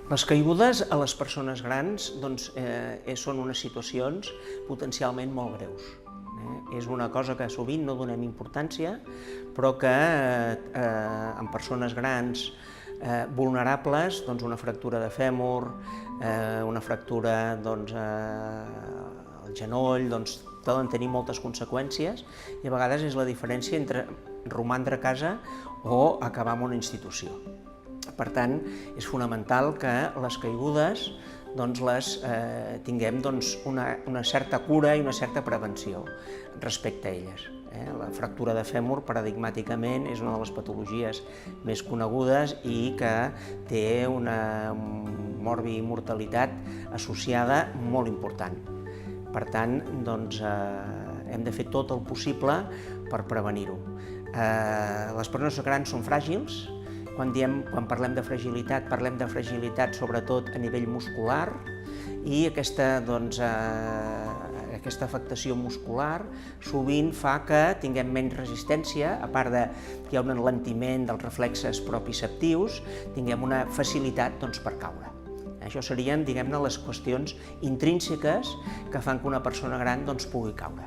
Les caigudes a les persones grans són unes situacions potencialment molt greus. És una cosa que sovint no donem importància, però que en persones grans vulnerables, una fractura de fèmur, una fractura al genoll, poden tenir moltes conseqüències i a vegades és la diferència entre romandre a casa o acabar en una institució. Per tant, és fonamental que les caigudes les tinguem una certa cura i una certa prevenció respecte a elles. La fractura de fèmur, paradigmàticament, és una de les patologies més conegudes i que té una morbi-mortalitat associada molt important. Per tant, hem de fer tot el possible per prevenir-ho. Les persones grans són fràgils. Quan parlem de fragilitat sobretot a nivell muscular i aquesta afectació muscular sovint fa que tinguem menys resistència, a part que hi ha un enlentiment dels reflexes proprioceptius, tinguem una facilitat per caure. Això serien, diguem-ne, les qüestions intrínseques que fan que una persona gran pugui caure.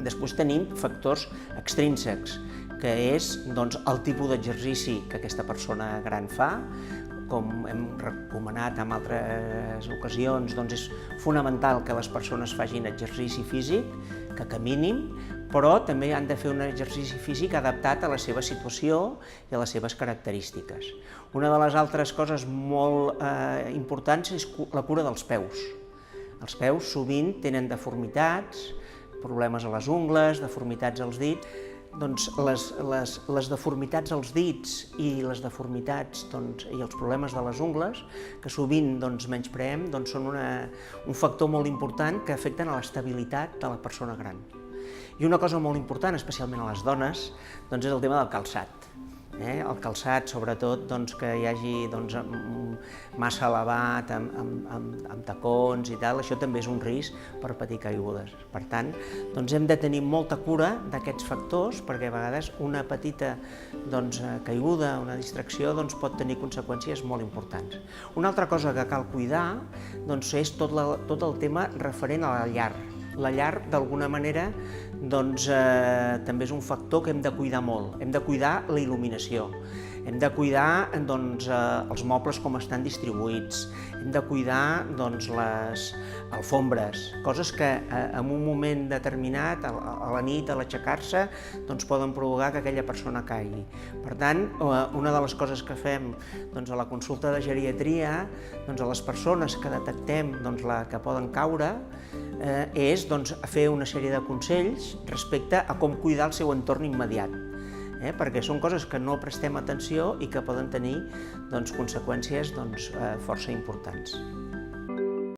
Després tenim factors extrínsecs, que és el tipus d'exercici que aquesta persona gran fa. Com hem recomanat en altres ocasions, és fonamental que les persones facin exercici físic, que caminin, però també han de fer un exercici físic adaptat a la seva situació i a les seves característiques. Una de les altres coses molt importants és la cura dels peus. Els peus sovint tenen deformitats, problemes a les ungles, deformitats als dits. Les deformitats als dits i les deformitats i els problemes de les ungles, que sovint menyspreem, són un factor molt important que afecten a l'estabilitat de la persona gran. I una cosa molt important, especialment a les dones, és el tema del calçat. El calçat, sobretot, que hi hagi massa elevat, amb tacons i tal, això també és un risc per patir caigudes. Per tant, hem de tenir molta cura d'aquests factors, perquè a vegades una petita caiguda, una distracció, pot tenir conseqüències molt importants. Una altra cosa que cal cuidar és tot el tema referent a la llar. La llar, d'alguna manera, també és un factor que hem de cuidar molt. Hem de cuidar la il·luminació, hem de cuidar els mobles com estan distribuïts, hem de cuidar les alfombres, coses que en un moment determinat, a la nit, a l'aixecar-se, poden provocar que aquella persona caigui. Per tant, una de les coses que fem a la consulta de geriatria, a les persones que detectem que poden caure, és fer una sèrie de consells respecte a com cuidar el seu entorn immediat, perquè són coses que no prestem atenció i que poden tenir conseqüències força importants.